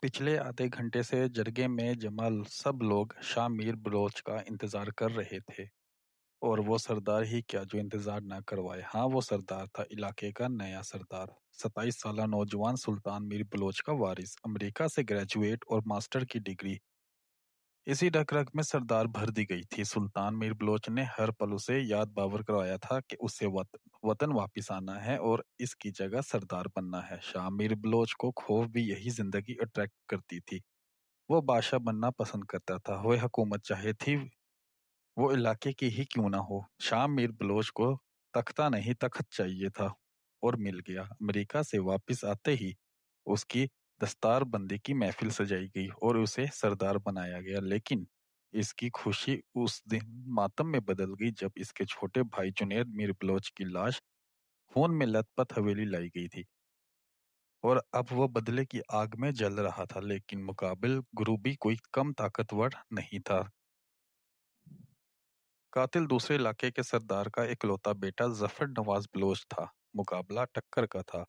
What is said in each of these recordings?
پچھلے آدھے گھنٹے سے جرگے میں جمع سب لوگ شاہ میر بلوچ کا انتظار کر رہے تھے، اور وہ سردار ہی کیا جو انتظار نہ کروائے۔ ہاں، وہ سردار تھا، علاقے کا نیا سردار، 27 سالہ نوجوان سلطان میر بلوچ کا وارث، امریکہ سے گریجویٹ اور ماسٹر کی ڈگری اسی ڈھک رگ میں سردار بھر دی گئی تھی۔ سلطان میر بلوچ نے ہر پل اسے یاد باور کروایا تھا کہ اسے وطن واپس آنا ہے اور اس کی جگہ سردار بننا ہے۔ شاہ میر بلوچ کو خوف بھی یہی زندگی اٹریکٹ کرتی تھی۔ وہ بادشاہ بننا پسند کرتا تھا، وہ حکومت چاہے تھی وہ علاقے کی ہی کیوں نہ ہو۔ شاہ میر بلوچ کو تختہ نہیں تخت چاہیے تھا، اور مل گیا۔ امریکہ سے واپس آتے ہی اس کی دستار بندی کی محفل سجائی گئی اور اسے سردار بنایا گیا، لیکن اس کی خوشی اس دن ماتم میں بدل گئی جب اس کے چھوٹے بھائی جنید میر بلوچ کی لاش خون میں لت پت حویلی لائی گئی تھی، اور اب وہ بدلے کی آگ میں جل رہا تھا، لیکن مقابل گرو بھی کوئی کم طاقتور نہیں تھا۔ قاتل دوسرے علاقے کے سردار کا اکلوتا بیٹا ظفر نواز بلوچ تھا۔ مقابلہ ٹکر کا تھا۔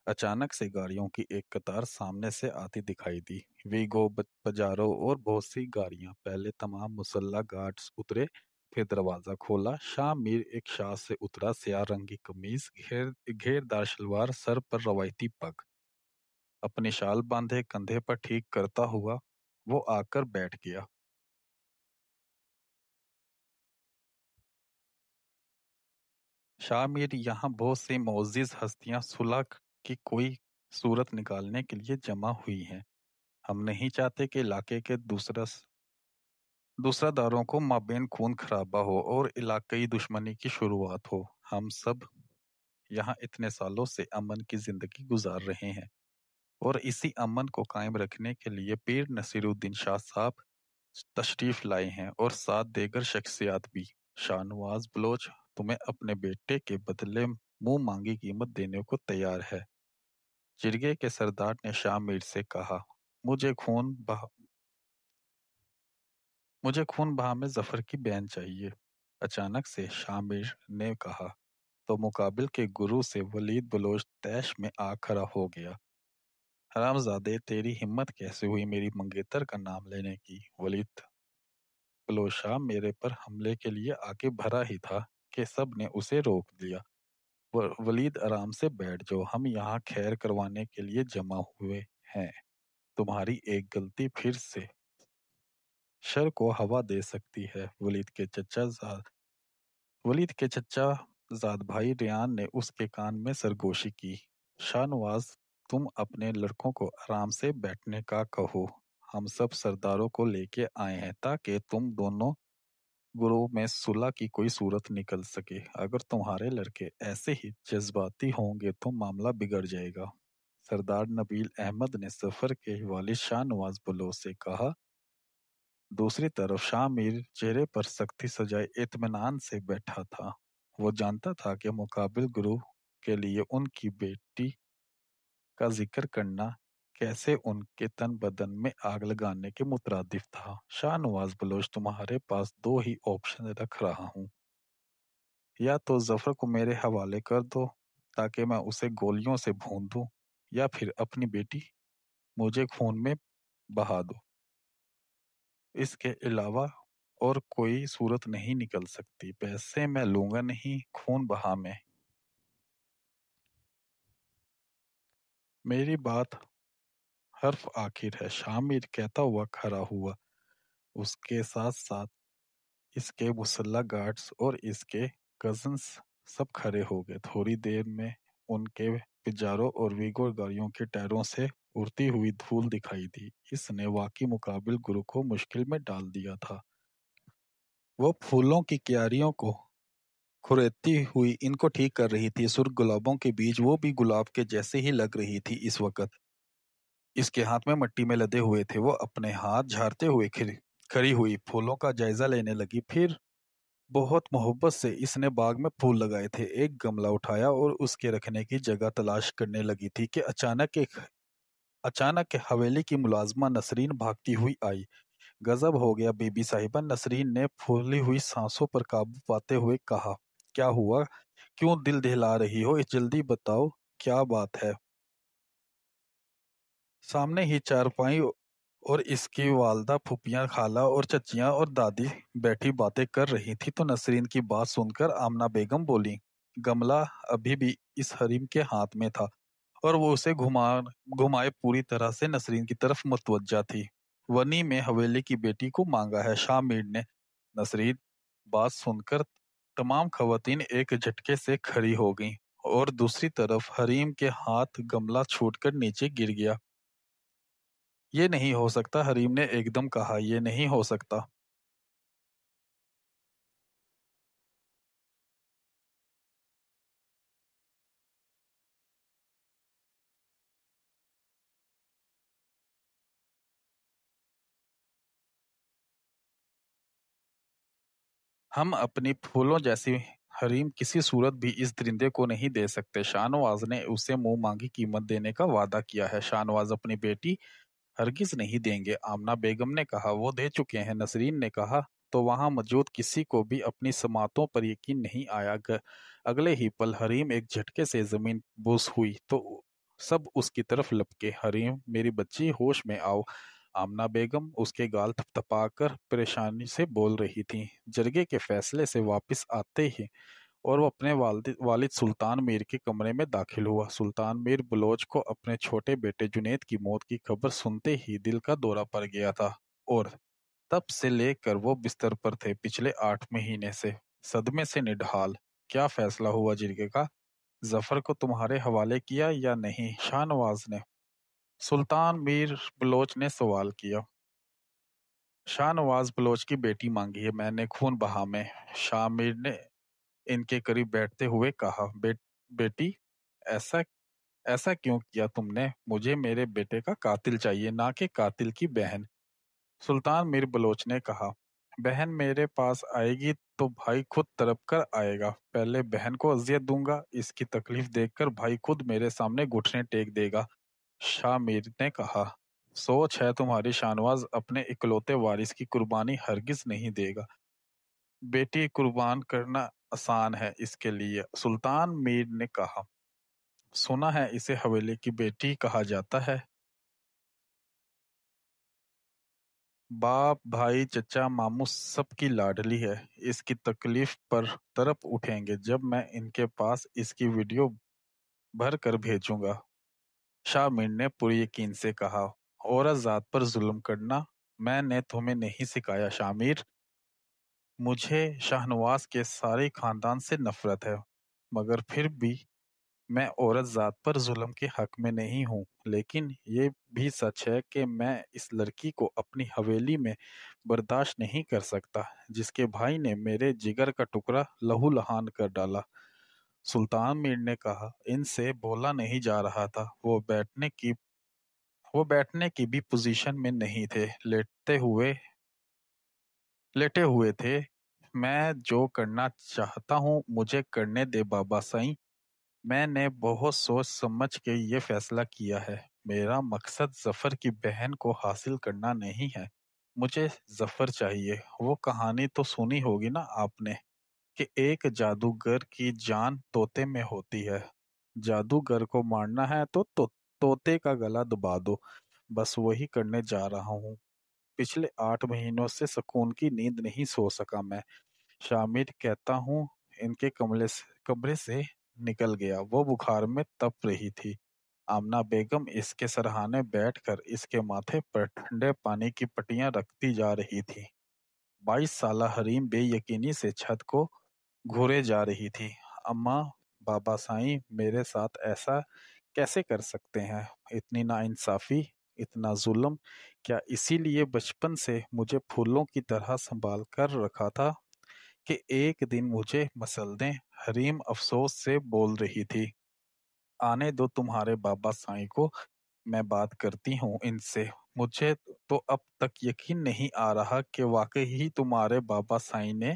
اچانک سے گاڑیوں کی ایک قطار سامنے سے آتی دکھائی دی۔ ویگو، پجارو اور بہت سی گاڑیاں۔ پہلے تمام مسلح گارڈز اترے، پھر دروازہ کھولا۔ شاہ میر ایک شاہ سے اترا، سیاہ رنگی قمیض، گھیردار شلوار، سر پر روایتی پگ، اپنی شال باندھے کندھے پر ٹھیک کرتا ہوا وہ آ کر بیٹھ گیا۔ شاہ میر، یہاں بہت سی معزز ہستیاں صلح کی کوئی صورت نکالنے کے لیے جمع ہوئی ہیں۔ ہم نہیں چاہتے کہ علاقے کے دوسرا داروں کو مابین خون خرابہ ہو اور علاقائی دشمنی کی شروعات ہو۔ ہم سب یہاں اتنے سالوں سے امن کی زندگی گزار رہے ہیں، اور اسی امن کو قائم رکھنے کے لیے پیر نصیر الدین شاہ صاحب تشریف لائے ہیں، اور ساتھ دیگر شخصیات بھی۔ شاہ نواز بلوچ تمہیں اپنے بیٹے کے بدلے منہ مانگی قیمت دینے کو تیار ہے۔ جرگے کے سردار نے شاہ میر سے کہا، مجھے خون بہا میں ظفر کی بین چاہیے۔ اچانک سے شاہ میر نے کہا تو مقابل کے گرو سے ولید بلوچ طیش میں آ کھڑا ہو گیا۔ حرام زادے، تیری ہمت کیسے ہوئی میری منگیتر کا نام لینے کی؟ ولید بلوچ شاہ میرے پر حملے کے لیے آگے بڑھا ہی تھا کہ سب نے اسے روک دیا۔ ولید، آرام سے بیٹھ جاؤ، ہم یہاں خیر کروانے کے لیے جمع ہوئے ہیں۔ تمہاری ایک غلطی پھر سے شر کو ہوا دے سکتی ہے۔ ولید کے چچا زاد بھائی ریان نے اس کے کان میں سرگوشی کی۔ شاہ نواز، تم اپنے لڑکوں کو آرام سے بیٹھنے کا کہو۔ ہم سب سرداروں کو لے کے آئے ہیں تاکہ تم دونوں گروہ میں صلح کی کوئی صورت نکل سکے۔ اگر تمہارے لڑکے ایسے ہی جذباتی ہوں گے تو معاملہ بگڑ جائے گا۔ سردار نبیل احمد نے ظفر کے والد شاہ نواز بلوچ سے کہا۔ دوسری طرف شاہ میر چہرے پر سختی سجائے اطمینان سے بیٹھا تھا۔ وہ جانتا تھا کہ مقابل گروہ کے لیے ان کی بیٹی کا ذکر کرنا کیسے ان کے تن بدن میں آگ لگانے کے مترادف تھا۔ شاہ نواز بلوچ، تمہارے پاس دو ہی آپشن رکھ رہا ہوں۔ یا تو ظفر کو میرے حوالے کر دو تاکہ میں اسے گولیوں سے بھون دوں، یا پھر اپنی بیٹی مجھے خون میں بہا دو۔ اس کے علاوہ اور کوئی صورت نہیں نکل سکتی۔ پیسے میں لوں گا نہیں، خون بہا میں۔ میری بات حرف آخر ہے، شاہ میر کہتا ہوا کھڑا ہوا۔ اس کے ساتھ ساتھ اس کے مسلح گارڈز اور اس کے کزنز سب کھڑے ہو گئے۔ تھوڑی دیر میں ان کے پجاروں اور ویگو گاڑیوں کے ٹائروں سے اڑتی ہوئی دھول دکھائی دی۔ اس نے واقعی مقابل گروہ کو مشکل میں ڈال دیا تھا۔ وہ پھولوں کی کیاریوں کو کھریدتی ہوئی ان کو ٹھیک کر رہی تھی۔ سرخ گلابوں کے بیچ وہ بھی گلاب کے جیسے ہی لگ رہی تھی۔ اس وقت اس کے ہاتھ میں مٹی میں لدے ہوئے تھے۔ وہ اپنے ہاتھ جھاڑتے ہوئے کھڑی ہوئی پھولوں کا جائزہ لینے لگی۔ پھر بہت محبت سے اس نے باغ میں پھول لگائے تھے۔ ایک گملہ اٹھایا اور اس کے رکھنے کی جگہ تلاش کرنے لگی تھی کہ اچانک حویلی کی ملازمہ نسرین بھاگتی ہوئی آئی۔ غضب ہو گیا بی بی صاحبہ، نسرین نے پھولی ہوئی سانسوں پر قابو پاتے ہوئے کہا۔ کیا ہوا؟ کیوں دل دہلا رہی ہو؟ جلدی بتاؤ، کیا بات ہے؟ سامنے ہی چارپائی اور اس کی والدہ، پھوپھیاں، خالہ اور چچیاں اور دادی بیٹھی باتیں کر رہی تھی تو نسرین کی بات سن کر آمنہ بیگم بولی، گملہ ابھی بھی اس حریم کے ہاتھ میں تھا اور وہ اسے گھمائے پوری طرح سے نسرین کی طرف متوجہ تھی۔ ونی میں حویلی کی بیٹی کو مانگا ہے، شاہ میر نے۔ نسرین بات سن کر تمام خواتین ایک جھٹکے سے کھڑی ہو گئیں اور دوسری طرف حریم کے ہاتھ گملہ چھوٹ کر نیچے گر گیا۔ یہ نہیں ہو سکتا، حریم نے ایک دم کہا، یہ نہیں ہو سکتا۔ ہم اپنی پھولوں جیسی حریم کسی صورت بھی اس درندے کو نہیں دے سکتے۔ شاہ نواز نے اسے منہ مانگی قیمت دینے کا وعدہ کیا ہے۔ شاہ نواز اپنی بیٹی ہرگز نہیں دیں گے، آمنہ بیگم نے کہا۔ وہ دے چکے ہیں، نسرین نے کہا۔ تو وہاں موجود کسی کو بھی اپنی سماعتوں پر یقین نہیں آیا۔ اگلے ہی پل حریم ایک جھٹکے سے زمین بوس ہوئی تو سب اس کی طرف لپکے۔ حریم، میری بچی، ہوش میں آؤ۔ آمنہ بیگم اس کے گال تھپ تھپا کر پریشانی سے بول رہی تھی۔ جرگے کے فیصلے سے واپس آتے ہی اور وہ اپنے والد سلطان میر کے کمرے میں داخل ہوا۔ سلطان میر بلوچ کو اپنے چھوٹے بیٹے جنید کی موت کی خبر سنتے ہی دل کا دورہ پڑ گیا تھا اور تب سے لے کر وہ بستر پر تھے، پچھلے 8 مہینے سے، صدمے سے نڈھال۔ کیا فیصلہ ہوا جرگے کا؟ ظفر کو تمہارے حوالے کیا یا نہیں؟ شاہ نواز نے سلطان میر بلوچ نے سوال کیا۔ شاہ نواز بلوچ کی بیٹی مانگی ہے میں نے، خون بہا میں، شاہ میر نے ان کے قریب بیٹھتے ہوئے کہا۔ بیٹی، ایسا ایسا کیوں کیا تم نے؟ مجھے میرے بیٹے کا قاتل چاہیے، نہ کہ قاتل کی بہن۔ سلطان میر بلوچ نے کہا، بہن میرے پاس آئے گی تو بھائی خود تڑپ کر آئے گا۔ پہلے بہن کو اذیت دوں گا، اس کی تکلیف دیکھ کر بھائی خود میرے سامنے گھٹنے ٹیک دے گا۔ شاہ میر نے کہا، سوچ ہے تمہاری شاہ نواز، اپنے اکلوتے وارث کی قربانی ہرگز نہیں دے گا۔ بیٹی قربان کرنا آسان ہے اس کے لیے۔ سلطان میر نے کہا، سنا ہے اسے حویلی کی بیٹی کہا جاتا ہے۔ باپ، بھائی، چچا، ماموں سب کی لاڈلی ہے، اس کی تکلیف پر تڑپ اٹھیں گے جب میں ان کے پاس اس کی ویڈیو بھر کر بھیجوں گا۔ شاہ میر نے پوری یقین سے کہا، عورت ذات پر ظلم کرنا میں نے تمہیں نہیں سکھایا شاہ میر۔ مجھے شاہ نواز کے سارے خاندان سے نفرت ہے، مگر پھر بھی میں عورت ذات پر ظلم کے حق میں نہیں ہوں۔ لیکن یہ بھی سچ ہے کہ میں اس لڑکی کو اپنی حویلی میں برداشت نہیں کر سکتا جس کے بھائی نے میرے جگر کا ٹکڑا لہو لہان کر ڈالا۔ سلطان میر نے کہا، ان سے بولا نہیں جا رہا تھا، وہ بیٹھنے کی بھی پوزیشن میں نہیں تھے، لیٹے ہوئے تھے۔ میں جو کرنا چاہتا ہوں مجھے کرنے دے بابا سائیں، میں نے بہت سوچ سمجھ کے یہ فیصلہ کیا ہے۔ میرا مقصد ظفر کی بہن کو حاصل کرنا نہیں ہے، مجھے ظفر چاہیے۔ وہ کہانی تو سنی ہوگی نا آپ نے کہ ایک جادوگر کی جان طوطے میں ہوتی ہے، جادوگر کو مارنا ہے تو طوطے کا گلا دبا دو، بس وہی کرنے جا رہا ہوں۔ پچھلے 8 مہینوں سے سکون کی نیند نہیں سو سکا میں۔ شامر کہتا ہوں ان کے کمرے سے نکل گیا، وہ بخار میں تپ رہی تھی۔ آمنہ بیگم اس کے سرہانے بیٹھ کر اس کے ماتھے پر ٹھنڈے پانی کی پٹیاں رکھتی جا رہی تھی۔ 22 سالہ حریم بے یقینی سے چھت کو گھورے جا رہی تھی۔ اماں، بابا سائیں میرے ساتھ ایسا کیسے کر سکتے ہیں؟ اتنی ناانصافی، اتنا ظلم! کیا اسی لیے بچپن سے مجھے پھولوں کی طرح سنبھال کر رکھا تھا کہ ایک دن مجھے مسل دیں؟ حریم افسوس سے بول رہی تھی۔ آنے دو تمہارے بابا سائیں کو، میں بات کرتی ہوں ان سے۔ مجھے تو اب تک یقین نہیں آ رہا کہ واقعی ہی تمہارے بابا سائیں نے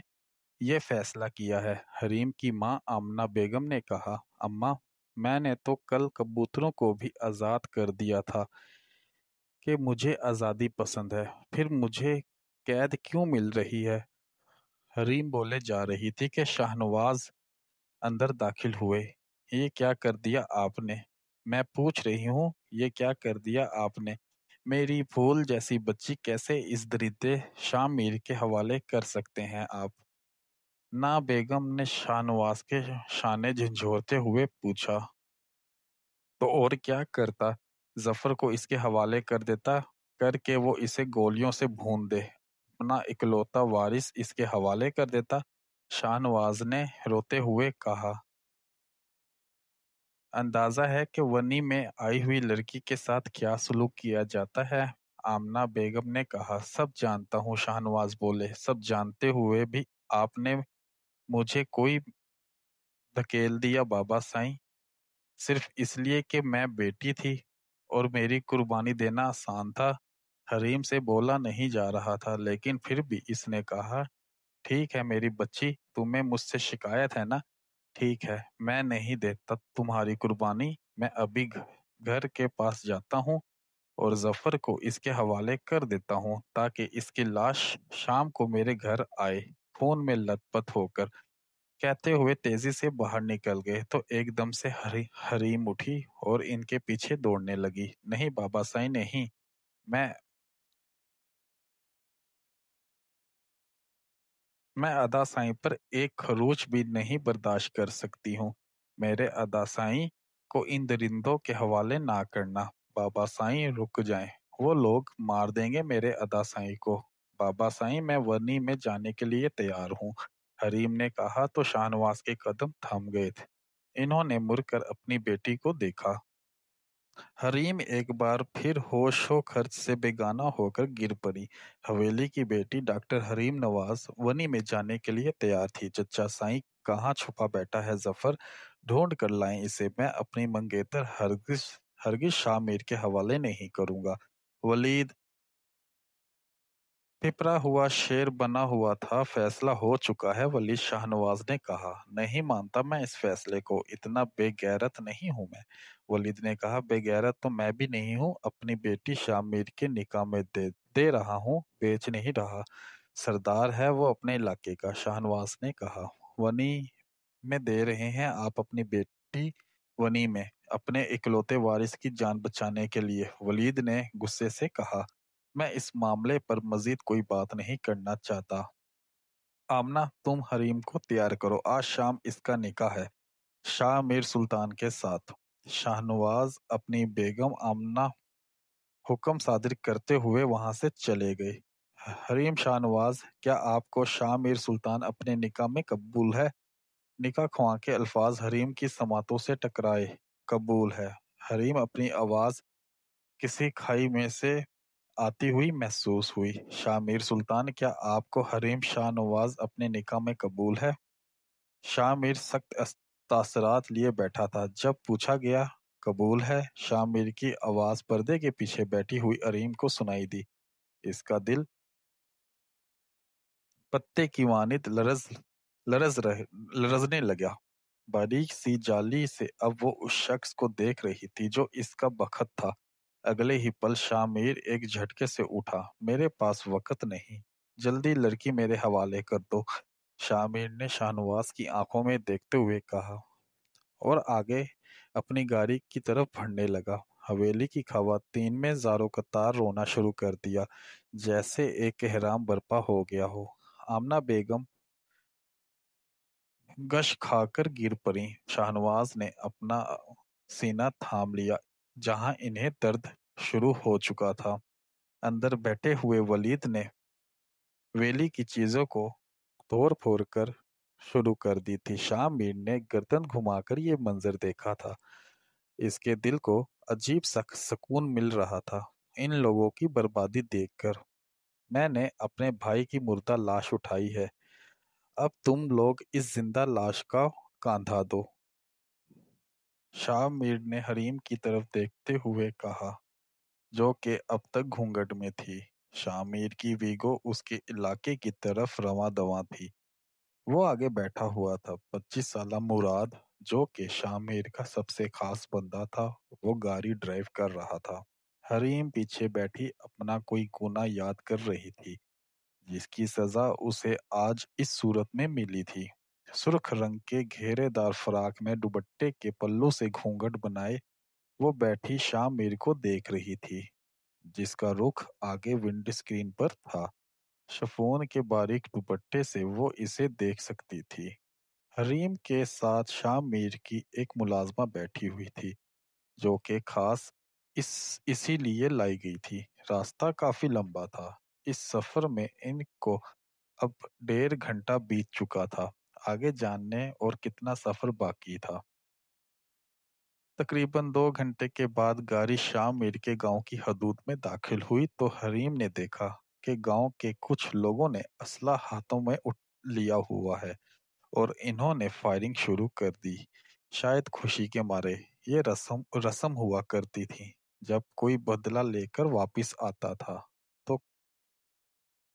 یہ فیصلہ کیا ہے۔ حریم کی ماں آمنہ بیگم نے کہا، اماں، میں نے تو کل کبوتروں کو بھی آزاد کر دیا تھا کہ مجھے آزادی پسند ہے، پھر مجھے قید کیوں مل رہی ہے؟ حریم بولے جا رہی تھی کہ شاہ نواز اندر داخل ہوئے۔ یہ کیا کر دیا آپ نے؟ میں پوچھ رہی ہوں یہ کیا کر دیا آپ نے؟ میری پھول جیسی بچی کیسے اس درندے شاہ میر کے حوالے کر سکتے ہیں آپ؟ نا بیگم نے شاہنواز کے شانے جھنجھوڑتے ہوئے پوچھا۔ تو اور کیا کرتا؟ ظفر کو اس کے حوالے کر دیتا، کر کے وہ اسے گولیوں سے بھون دے، اپنا اکلوتا وارث اس کے حوالے کر دیتا۔ شاہنواز نے روتے ہوئے کہا۔ اندازہ ہے کہ ونی میں آئی ہوئی لڑکی کے ساتھ کیا سلوک کیا جاتا ہے؟ آمنہ بیگم نے کہا۔ سب جانتا ہوں، شاہنواز بولے۔ سب جانتے ہوئے بھی آپ نے مجھے کوئی دھکیل دیا بابا سائیں، صرف اس لیے کہ میں بیٹی تھی اور میری قربانی دینا آسان تھا۔ حریم سے بولا نہیں جا رہا تھا، لیکن پھر بھی اس نے کہا، ٹھیک ہے میری بچی، تمہیں مجھ سے شکایت ہے نا؟ ٹھیک ہے، میں نہیں دیتا تمہاری قربانی، میں ابھی گھر کے پاس جاتا ہوں اور ظفر کو اس کے حوالے کر دیتا ہوں تاکہ اس کی لاش شام کو میرے گھر آئے خون میں لت پت ہو کر۔ کہتے ہوئے تیزی سے باہر نکل گئے تو ایک دم سے حریم اٹھی اور ان کے پیچھے دوڑنے لگی۔ نہیں بابا سائیں نہیں، میں میں ادا سائیں پر ایک خروچ بھی نہیں برداشت کر سکتی ہوں۔ میرے ادا سائیں کو ان درندوں کے حوالے نہ کرنا۔ بابا سائیں رک جائیں، وہ لوگ مار دیں گے میرے ادا سائیں کو۔ بابا سائیں میں ورنی میں جانے کے لیے تیار ہوں، حریم نے کہا تو شاہنواز کے قدم تھم گئے تھے۔ انہوں نے مڑ کر اپنی بیٹی کو دیکھا۔ حریم ایک بار پھر ہوش و خرچ سے بیگانہ ہو کر گر پڑی۔ حویلی کی بیٹی ڈاکٹر حریم نواز ونی میں جانے کے لیے تیار تھی۔ چچا سائیں کہاں چھپا بیٹھا ہے ظفر؟ ڈھونڈ کر لائیں اسے، میں اپنی منگیتر ہرگز شاہ میر کے حوالے نہیں کروں گا۔ ولید پھپھرا ہوا شیر بنا ہوا تھا۔ فیصلہ ہو چکا ہے، ولید شاہنواز نے کہا۔ نہیں مانتا میں اس فیصلے کو، اتنا بے غیرت نہیں ہوں میں۔ ولید نے کہا، بے غیرت تو میں بھی نہیں ہوں، اپنی بیٹی شاہ میر کے نکاح میں دے رہا ہوں، بیچ نہیں رہا۔ سردار ہے وہ اپنے علاقے کا، شاہنواز نے کہا۔ ونی میں دے رہے ہیں آپ اپنی بیٹی؟ ونی میں اپنے اکلوتے وارث کی جان بچانے کے لیے، ولید نے غصے سے کہا۔ میں اس معاملے پر مزید کوئی بات نہیں کرنا چاہتا۔ آمنہ تم حریم کو تیار کرو، آج شام اس کا نکاح ہے شاہ میر سلطان کے ساتھ۔ شاہنواز اپنی بیگم آمنہ حکم صادر کرتے ہوئے وہاں سے چلے گئے۔ حریم شاہنواز، کیا آپ کو شاہ میر سلطان اپنے نکاح میں قبول ہے؟ نکاح خواں کے الفاظ حریم کی سماعتوں سے ٹکرائے۔ قبول ہے۔ حریم اپنی آواز کسی کھائی میں سے آتی ہوئی محسوس ہوئی۔ شاہ میر سلطان، کیا آپ کو حریم شاہ نواز اپنے نکاح میں قبول ہے؟ شاہ میر سخت تاثرات لیے بیٹھا تھا۔ جب پوچھا گیا، قبول ہے، شاہ میر کی آواز پردے کے پیچھے بیٹھی ہوئی حریم کو سنائی دی۔ اس کا دل پتے کی مانند لرزنے لگا۔ باریک سی جالی سے اب وہ اس شخص کو دیکھ رہی تھی جو اس کا بخت تھا۔ اگلے ہی پل شاہ میر ایک جھٹکے سے اٹھا۔ میرے پاس وقت نہیں، جلدی لڑکی میرے حوالے کر دو، شاہ میر نے شاہنواز کی آنکھوں میں دیکھتے ہوئے کہا، اور آگے اپنی گاڑی کی طرف بڑھنے لگا۔ حویلی کی خواتین میں زاروں قطار رونا شروع کر دیا، جیسے ایک احرام برپا ہو گیا ہو۔ آمنہ بیگم گش کھا کر گر پڑیں۔ شاہنواز نے اپنا سینہ تھام لیا جہاں انہیں درد شروع ہو چکا تھا۔ اندر بیٹھے ہوئے ولید نے ویلی کی چیزوں کو توڑ پھوڑ کر شروع کر دی تھی۔ شاہ میر نے گردن گھما کر یہ منظر دیکھا تھا۔ اس کے دل کو عجیب سا سکون مل رہا تھا ان لوگوں کی بربادی دیکھ کر۔ میں نے اپنے بھائی کی مردہ لاش اٹھائی ہے، اب تم لوگ اس زندہ لاش کا کاندھا دو۔ شاہ میر نے حریم کی طرف دیکھتے ہوئے کہا، جو کہ اب تک گھونگھٹ میں تھی۔ شاہ میر کی ویگو اس کے علاقے کی طرف رواں دواں تھی۔ وہ آگے بیٹھا ہوا تھا۔ 25 سالہ مراد، جو کہ شاہ میر کا سب سے خاص بندہ تھا، وہ گاڑی ڈرائیو کر رہا تھا۔ حریم پیچھے بیٹھی اپنا کوئی گناہ یاد کر رہی تھی جس کی سزا اسے آج اس صورت میں ملی تھی۔ سرخ رنگ کے گھیرے دار فراق میں دوپٹے کے پلو سے گھونگھٹ بنائے وہ بیٹھی شام میر کو دیکھ رہی تھی، جس کا رخ آگے ونڈ اسکرین پر تھا۔ شفون کے باریک دوپٹے سے وہ اسے دیکھ سکتی تھی۔ حریم کے ساتھ شام میر کی ایک ملازمہ بیٹھی ہوئی تھی، جو کہ خاص اس اسی لیے لائی گئی تھی۔ راستہ کافی لمبا تھا۔ اس سفر میں ان کو اب 1.5 گھنٹہ بیت چکا تھا۔ آگے جاننے اور کتنا سفر باقی تھا۔ تقریباً 2 گھنٹے کے بعد گاڑی شام میر کے گاؤں کی حدود میں داخل ہوئی تو حریم نے دیکھا کہ گاؤں کے کچھ لوگوں نے اسلحہ ہاتھوں میں لیا ہوا ہے اور انہوں نے فائرنگ شروع کر دی، شاید خوشی کے مارے۔ یہ رسم ہوا کرتی تھی جب کوئی بدلہ لے کر واپس آتا تھا تو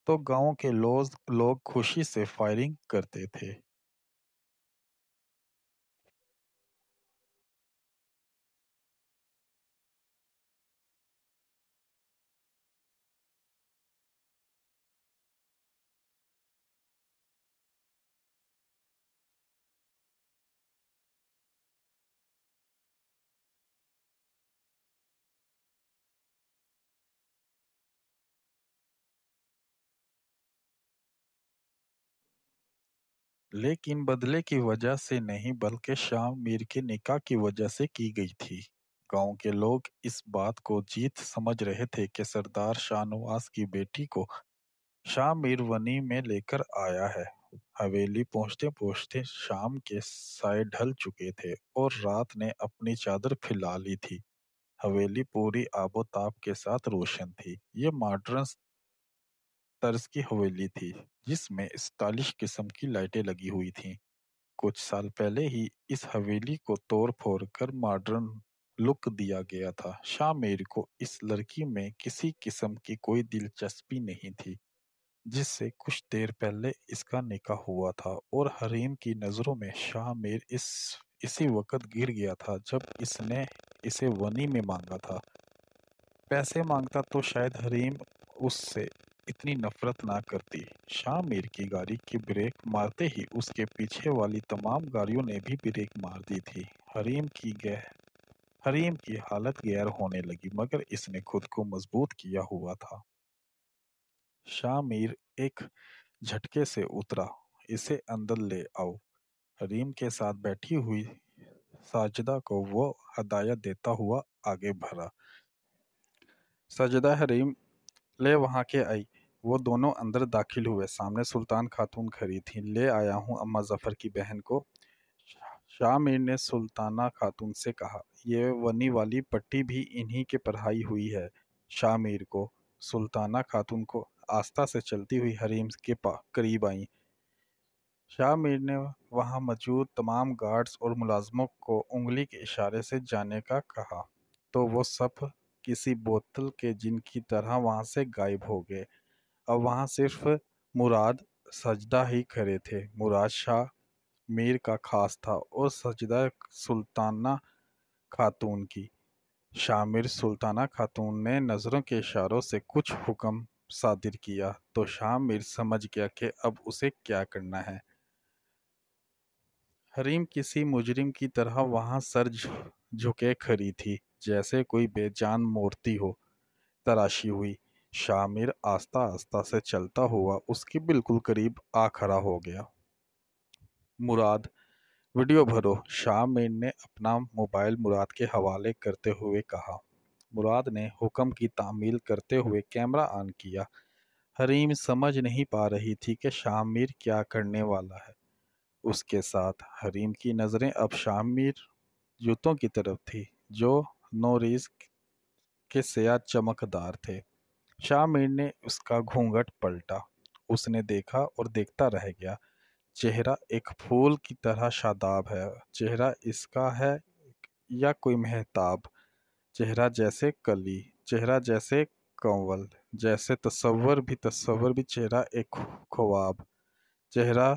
تو گاؤں کے لوگ خوشی سے فائرنگ کرتے تھے۔ لیکن بدلے کی وجہ سے نہیں بلکہ شام میر کے نکاح کی وجہ سے کی گئی تھی۔ گاؤں کے لوگ اس بات کو جیت سمجھ رہے تھے کہ سردار شاہ نواز کی بیٹی کو شاہ میر ونی میں لے کر آیا ہے۔ حویلی پہنچتے پہنچتے شام کے سائے ڈھل چکے تھے اور رات نے اپنی چادر پھیلا لی تھی۔ حویلی پوری آب و تاب کے ساتھ روشن تھی۔ یہ ماڈرن طرز کی حویلی تھی جس میں اسٹائلش قسم کی لائٹیں لگی ہوئی تھیں۔ کچھ سال پہلے ہی اس حویلی کو توڑ پھوڑ کر ماڈرن لک دیا گیا تھا۔ شاہ میر کو اس لڑکی میں کسی قسم کی کوئی دلچسپی نہیں تھی جس سے کچھ دیر پہلے اس کا نکاح ہوا تھا، اور حریم کی نظروں میں شاہ میر اسی وقت گر گیا تھا جب اس نے اسے ونی میں مانگا تھا۔ پیسے مانگتا تو شاید حریم اس سے اتنی نفرت نہ کرتی۔ شاہ میر کی گاڑی کی بریک مارتے ہی اس کے پیچھے والی تمام گاڑیوں نے بھی بریک مار دی تھی۔ حریم کی حالت غیر ہونے لگی مگر اس نے خود کو مضبوط کیا ہوا تھا۔ شاہ میر ایک جھٹکے سے اترا، اسے اندر لے آؤ۔ حریم کے ساتھ بیٹھی ہوئی ساجدہ کو وہ ہدایت دیتا ہوا آگے بڑھا۔ ساجدہ حریم لے وہاں کے آئی۔ وہ دونوں اندر داخل ہوئے۔ سامنے سلطان خاتون کھڑی تھی۔ لے آیا ہوں اما ظفر کی بہن کو۔ شاہ میر نے سلطانہ خاتون سے کہا۔ یہ ونی والی پٹی بھی انہی کے پڑھائی ہوئی ہے شاہ میر کو۔ سلطانہ خاتون کو آہستہ سے چلتی ہوئی حریم کے قریب آئیں۔ شاہ میر نے وہاں موجود تمام گارڈز اور ملازموں کو انگلی کے اشارے سے جانے کا کہا تو وہ سب کسی بوتل کے جن کی طرح وہاں سے غائب ہو گئے۔ اب وہاں صرف مراد ساجدہ ہی کھڑے تھے۔ مراد شاہ میر کا خاص تھا اور ساجدہ سلطانہ خاتون کی۔ شاہ میر سلطانہ خاتون نے نظروں کے اشاروں سے کچھ حکم صادر کیا تو شاہ میر سمجھ گیا کہ اب اسے کیا کرنا ہے۔ حریم کسی مجرم کی طرح وہاں سر جھکے کھڑی تھی، جیسے کوئی بے جان مورتی ہو تراشی ہوئی۔ شاہ میر آہستہ آہستہ سے چلتا ہوا اس کے بالکل قریب آ کھڑا ہو گیا۔ مراد، ویڈیو بھرو، شاہ میر نے اپنا موبائل مراد کے حوالے کرتے ہوئے کہا۔ مراد نے حکم کی تعمیل کرتے ہوئے کیمرہ آن کیا۔ حریم سمجھ نہیں پا رہی تھی کہ شاہ میر کیا کرنے والا ہے۔ اس کے ساتھ حریم کی نظریں اب شاہ میر جوتوں کی طرف تھی جو نوریز کے سیاہ چمکدار تھے۔ شاہ میر نے اس کا گھونگھٹ پلٹا۔ اس نے دیکھا اور دیکھتا رہ گیا۔ چہرہ ایک پھول کی طرح شاداب ہے۔ چہرہ اس کا ہے یا کوئی مہتاب؟ چہرہ جیسے کلی، چہرہ جیسے کنول، جیسے تصور بھی چہرہ ایک خواب، چہرہ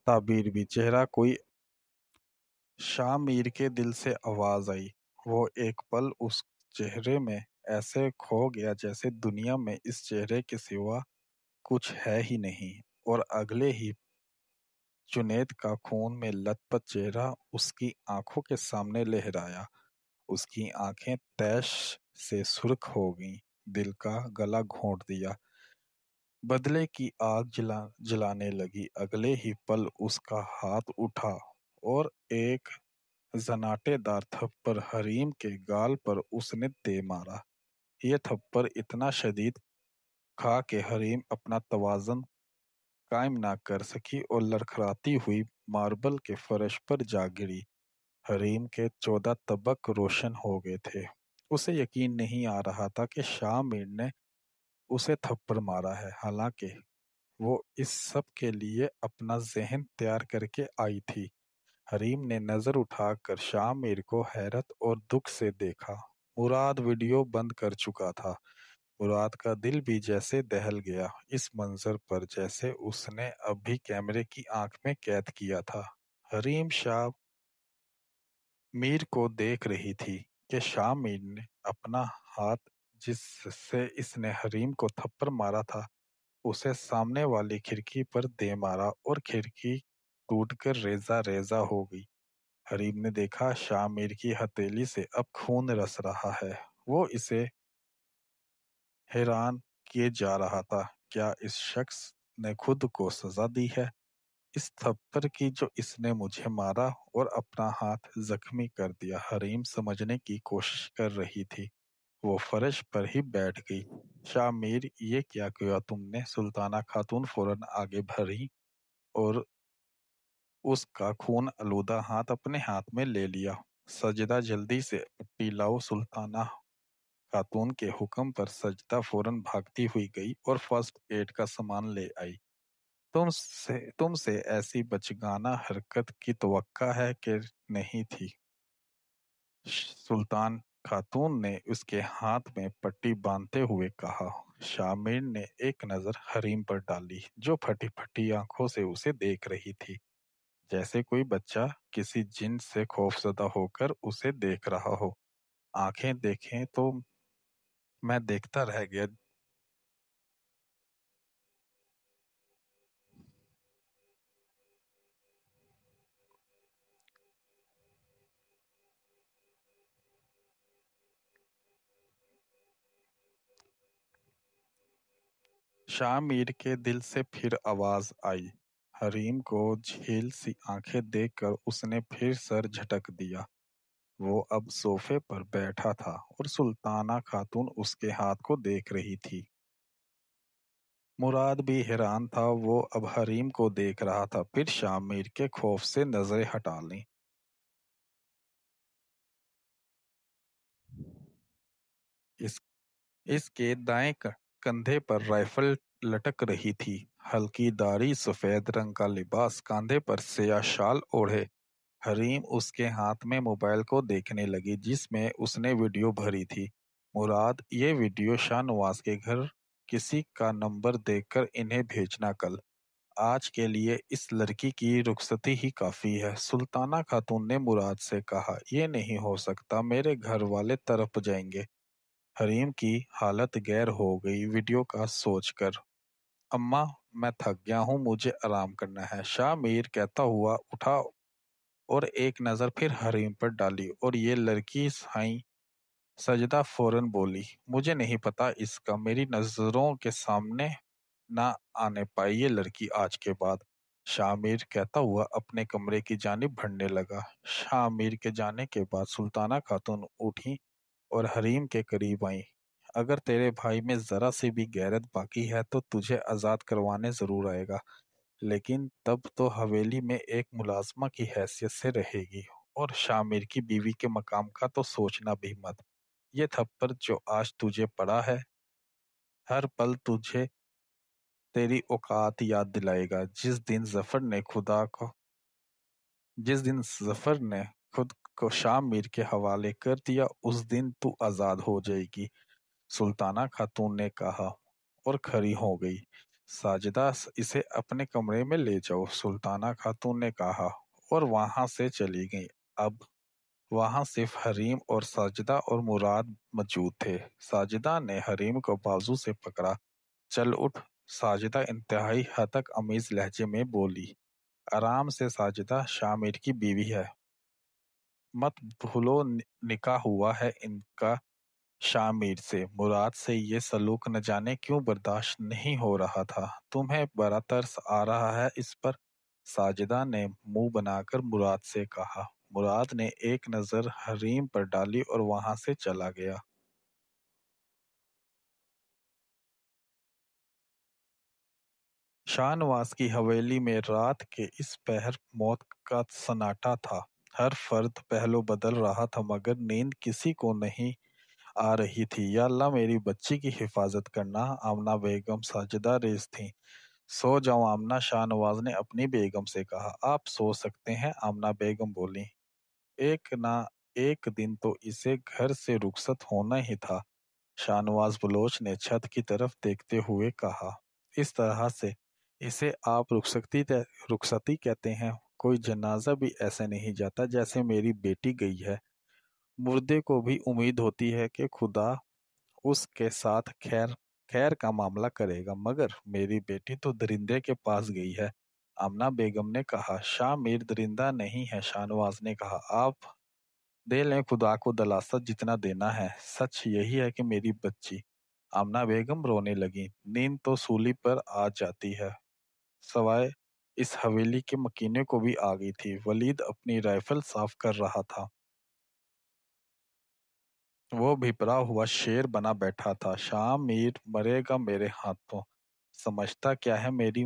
تعبیر بھی، چہرہ کوئی۔ شاہ میر کے دل سے آواز آئی۔ وہ ایک پل اس چہرے میں ایسے کھو گیا جیسے دنیا میں اس چہرے کے سوا کچھ ہے ہی نہیں، اور اگلے ہی جنید کا خون میں لت پت چہرہ اس کی آنکھوں کے سامنے لہرایا۔ اس کی آنکھیں تیش سے سرخ ہو گئیں، دل کا گلا گھونٹ دیا، بدلے کی آگ جلانے لگی۔ اگلے ہی پل اس کا ہاتھ اٹھا اور ایک زناٹے دار تھپڑ حریم کے گال پر اس نے دے مارا۔ یہ تھپڑ اتنا شدید کھا کہ حریم اپنا توازن قائم نہ کر سکی اور لڑکھڑاتی ہوئی ماربل کے فرش پر جا گری۔ حریم کے 14 طبق روشن ہو گئے تھے۔ اسے یقین نہیں آ رہا تھا کہ شاہ میر نے اسے تھپڑ مارا ہے، حالانکہ وہ اس سب کے لیے اپنا ذہن تیار کر کے آئی تھی۔ حریم نے نظر اٹھا کر شاہ میر کو حیرت اور دکھ سے دیکھا۔ مراد ویڈیو بند کر چکا تھا۔ مراد کا دل بھی جیسے دہل گیا اس منظر پر جیسے اس نے ابھی کیمرے کی آنکھ میں قید کیا تھا۔ حریم شاہ میر کو دیکھ رہی تھی کہ شاہ میر نے اپنا ہاتھ جس سے اس نے حریم کو تھپڑ مارا تھا اسے سامنے والی کھڑکی پر دے مارا اور کھڑکی ٹوٹ کر ریزہ ریزہ ہو گئی۔ حریم نے دیکھا شاہ میر کی ہتھیلی سے اب خون رس رہا ہے۔ وہ اسے حیران کیے جا رہا تھا، کیا اس شخص نے خود کو سزا دی ہے اس تھپڑ کی جو اس نے مجھے مارا اور اپنا ہاتھ زخمی کر دیا؟ حریم سمجھنے کی کوشش کر رہی تھی، وہ فرش پر ہی بیٹھ گئی۔ شاہ میر، یہ کیا کیا تم نے؟ سلطانہ خاتون فوراً آگے بڑھی اور اس کا خون آلودہ ہاتھ اپنے ہاتھ میں لے لیا۔ ساجدہ جلدی سے پٹی لاؤ۔ سلطانہ خاتون کے حکم پر ساجدہ فوراً بھاگتی ہوئی گئی اور فرسٹ ایڈ کا سامان لے آئی۔ تم سے ایسی بچگانہ حرکت کی توقع ہے کہ نہیں تھی، سلطان خاتون نے اس کے ہاتھ میں پٹی باندھتے ہوئے کہا۔ شاہ میر نے ایک نظر حریم پر ڈالی جو پھٹی پھٹی آنکھوں سے اسے دیکھ رہی تھی، جیسے کوئی بچہ کسی جن سے خوفزدہ ہو کر اسے دیکھ رہا ہو۔ آنکھیں دیکھیں تو میں دیکھتا رہ گیا۔ شاہ میر کے دل سے پھر آواز آئی۔ حریم کو جھیل سی آنکھیں دیکھ کر اس نے پھر سر جھٹک دیا۔ وہ اب صوفے پر بیٹھا تھا اور سلطانہ خاتون اس کے ہاتھ کو دیکھ رہی تھی۔ مراد بھی حیران تھا، وہ اب حریم کو دیکھ رہا تھا، پھر شاہ میر کے خوف سے نظریں ہٹا لیں۔ اس کے دائیں کندھے پر رائفل لٹک رہی تھی، ہلکی داڑھی، سفید رنگ کا لباس، کاندھے پر سیاہ شال اوڑھے۔ حریم اس کے ہاتھ میں موبائل کو دیکھنے لگی جس میں اس نے ویڈیو بھری تھی۔ مراد، یہ ویڈیو شاہ نواز کے گھر کسی کا نمبر دیکھ کر انہیں بھیجنا کل۔ آج کے لیے اس لڑکی کی رخصتی ہی کافی ہے۔ سلطانہ خاتون نے مراد سے کہا۔ یہ نہیں ہو سکتا، میرے گھر والے تڑپ جائیں گے۔ حریم کی حالت غیر ہو گئی ویڈیو کا سوچ کر۔ اماں، میں تھک گیا ہوں، مجھے آرام کرنا ہے، شاہ میر کہتا ہوا اٹھا اور ایک نظر پھر حریم پر ڈالی۔ اور یہ لڑکی سائیں؟ ساجدہ فوراً بولی۔ مجھے نہیں پتا اس کا، میری نظروں کے سامنے نہ آنے پائی یہ لڑکی آج کے بعد، شاہ میر کہتا ہوا اپنے کمرے کی جانب بڑھنے لگا۔ شاہ میر کے جانے کے بعد سلطانہ خاتون اٹھی اور حریم کے قریب آئیں۔ اگر تیرے بھائی میں ذرا سی بھی غیرت باقی ہے تو تجھے آزاد کروانے ضرور آئے گا، لیکن تب تو حویلی میں ایک ملازمہ کی حیثیت سے رہے گی، اور شاہ میر کی بیوی کے مقام کا تو سوچنا بھی مت۔ یہ تھپڑ جو آج تجھے پڑا ہے ہر پل تجھے تیری اوقات یاد دلائے گا۔ جس دن ظفر نے خود کو شاہ میر کے حوالے کر دیا اس دن تو آزاد ہو جائے گی، سلطانہ خاتون نے کہا اور کھڑی ہو گئی۔ ساجدہ، اسے اپنے کمرے میں لے جاؤ، سلطانہ خاتون نے کہا اور وہاں سے چلی گئی۔ اب وہاں صرف حریم اور ساجدہ اور مراد موجود تھے۔ ساجدہ نے حریم کو بازو سے پکڑا۔ چل اٹھ، ساجدہ انتہائی ہتک امیز لہجے میں بولی۔ آرام سے ساجدہ، شاہ میر کی بیوی ہے۔ مت بھولو نکاح ہوا ہے ان کا شاہ میر سے۔ مراد سے یہ سلوک نہ جانے کیوں برداشت نہیں ہو رہا تھا۔ تمہیں بڑا ترس آ رہا ہے اس پر؟ ساجدہ نے منہ بنا کر مراد سے کہا۔ مراد نے ایک نظر حریم پر ڈالی اور وہاں سے چلا گیا۔ شاہ نواز کی حویلی میں رات کے اس پہر موت کا سناٹا تھا۔ ہر فرد پہلو بدل رہا تھا مگر نیند کسی کو نہیں آ رہی تھی۔ یا اللہ میری بچی کی حفاظت کرنا۔ آمنہ بیگم ساجدہ ریز تھیں۔ سو جاؤ آمنہ، شاہ نواز نے اپنی بیگم سے کہا۔ آپ سو سکتے ہیں، آمنہ بیگم بولی۔ ایک نہ ایک دن تو اسے گھر سے رخصت ہونا ہی تھا، شاہ نواز بلوچ نے چھت کی طرف دیکھتے ہوئے کہا۔ اس طرح سے اسے آپ رخصتی کہتے ہیں؟ کوئی جنازہ بھی ایسے نہیں جاتا جیسے میری بیٹی گئی ہے۔ مردے کو بھی امید ہوتی ہے کہ خدا اس کے ساتھ خیر کا معاملہ کرے گا، مگر میری بیٹی تو درندے کے پاس گئی ہے، آمنہ بیگم نے کہا۔ شاہ میر درندہ نہیں ہے، شاہ نواز نے کہا۔ آپ دے لیں خدا کو دلاست جتنا دینا ہے، سچ یہی ہے کہ میری بچی۔ آمنہ بیگم رونے لگی۔ نیند تو سولی پر آ جاتی ہے، سوائے اس حویلی کے مکینے کو بھی آ گئی تھی۔ ولید اپنی رائفل صاف کر رہا تھا۔ وہ بھپرا ہوا شیر بنا بیٹھا تھا۔ شاہ میر مرے گا میرے ہاتھوں، سمجھتا کیا ہے میری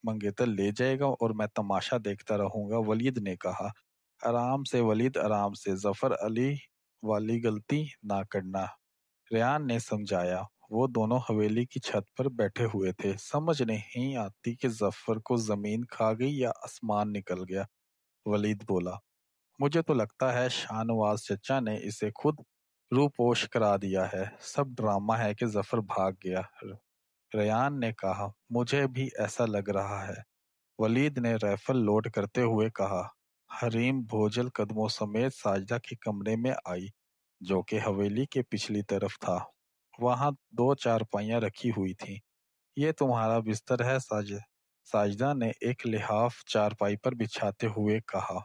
منگیتر لے جائے گا اور میں تماشا دیکھتا رہوں گا، ولید نے کہا۔ آرام سے ولید، آرام سے، ظفر علی والی غلطی نہ کرنا، ریان نے سمجھایا۔ وہ دونوں حویلی کی چھت پر بیٹھے ہوئے تھے۔ سمجھ نہیں آتی کہ ظفر کو زمین کھا گئی یا آسمان نکل گیا، ولید بولا۔ مجھے تو لگتا ہے شاہ نواز چچا نے اسے خود روپوش کرا دیا ہے، سب ڈرامہ ہے کہ ظفر بھاگ گیا، ریان نے کہا۔ مجھے بھی ایسا لگ رہا ہے، ولید نے رائفل لوڈ کرتے ہوئے کہا۔ حریم بھوجل قدموں سمیت ساجدہ کے کمرے میں آئی، جو کہ حویلی کے پچھلی طرف تھا۔ وہاں دو چارپائیاں رکھی ہوئی تھیں۔ یہ تمہارا بستر ہے ساجدہ نے ایک لحاف چارپائی پر بچھاتے ہوئے کہا۔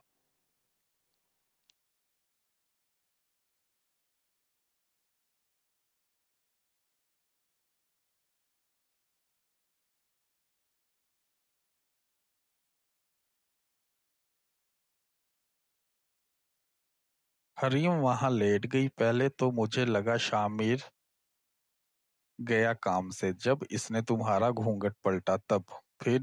حریم وہاں لیٹ گئی۔ پہلے تو مجھے لگا شاہ میر گیا کام سے، جب اس نے تمہارا گھونگھٹ پلٹا تب، پھر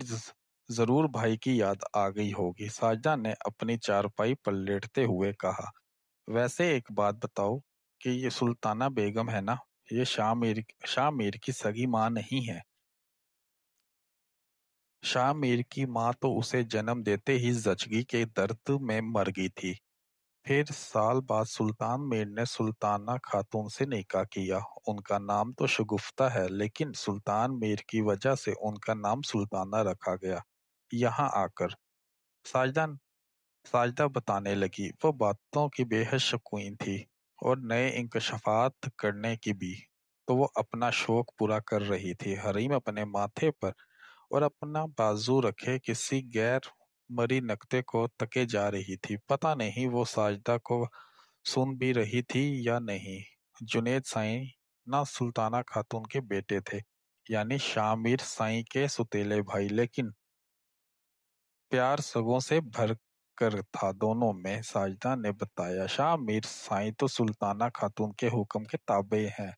ضرور بھائی کی یاد آ گئی ہوگی، ساجدہ نے اپنی چارپائی پر لیٹتے ہوئے کہا۔ ویسے ایک بات بتاؤ کہ یہ سلطانہ بیگم ہے نا، یہ شاہ میر کی سگی ماں نہیں ہے؟ شاہ میر کی ماں تو اسے جنم دیتے ہی زچگی کے درد میں مر گئی تھی، پھر سال بعد سلطان میر نے سلطانہ خاتون سے نکاح کیا۔ ان کا نام تو شگفتہ ہے، لیکن سلطان میر کی وجہ سے ان کا نام سلطانہ رکھا گیا۔ یہاں آ کر ساجدہ ساجدہ بتانے لگی، وہ باتوں کی بے حد شوقین تھی اور نئے انکشافات کرنے کی بھی، تو وہ اپنا شوق پورا کر رہی تھی۔ حریم اپنے ماتھے پر اور اپنا بازو رکھے کسی غیر مری نقطے کو تکے جا رہی تھی۔ پتہ نہیں وہ ساجدہ کو سن بھی رہی تھی یا نہیں۔ جنید سائیں نہ سلطانہ خاتون کے بیٹے تھے، یعنی شاہ میر سائیں کے سوتیلے بھائی، لیکن پیار سگوں سے بھر کر تھا دونوں میں۔ ساجدہ نے بتایا، شاہ میر سائیں تو سلطانہ خاتون کے حکم کے تابع ہیں،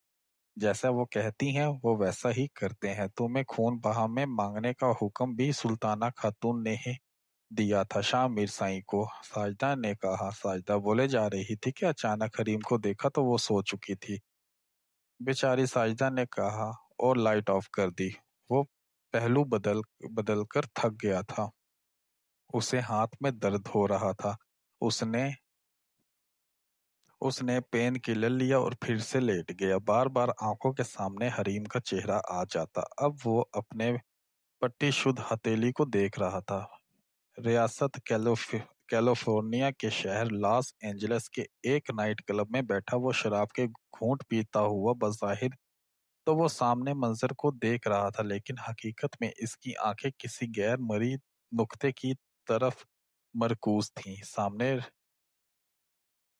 جیسا وہ کہتی ہیں وہ ویسا ہی کرتے ہیں۔ تمہیں خون بہا میں مانگنے کا حکم بھی سلطانہ خاتون نے ہی دیا تھا شاہ میر سائیں کو، ساجدہ نے کہا۔ ساجدہ بولے جا رہی تھی کہ اچانک حریم کو دیکھا تو وہ سو چکی تھی، بیچاری ساجدہ نے کہا، اور لائٹ آف کر دی۔ وہ پہلو بدل بدل کر تھک گیا تھا، اسے ہاتھ میں درد ہو رہا تھا۔ اس نے پین کلر لیا اور پھر سے لیٹ گیا۔ بار بار آنکھوں کے سامنے حریم کا چہرہ آ جاتا۔ اب وہ اپنے پٹی شدھ ہتھیلی کو دیکھ رہا تھا۔ ریاست کیلیفورنیا کے شہر لاس اینجلس کے ایک نائٹ کلب میں بیٹھا وہ شراب کے گھونٹ پیتا ہوا بظاہر تو وہ سامنے منظر کو دیکھ رہا تھا، لیکن حقیقت میں اس کی آنکھیں کسی غیر مرئی نقطے کی طرف مرکوز تھیں۔ سامنے